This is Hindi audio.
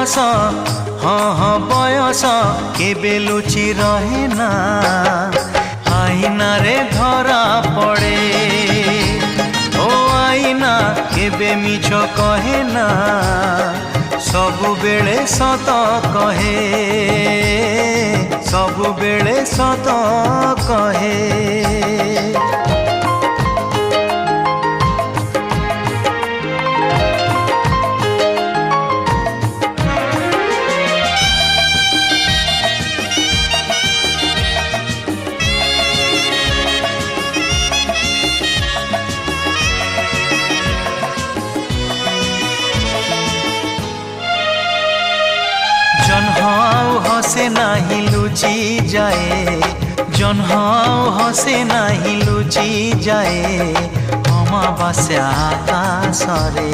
बयस हाँ हाँ बयस केबे लुचि रहे ना आईना रे धरा पड़े ओ आईना केबे मिछ कहे ना सबु बेले सत कहे सबु बेले सत कहे। जन्हाओ हसे नाही लुचि जाए जन्हाओ हसे नाही लुचि जाए अमावास्या आकाशरे।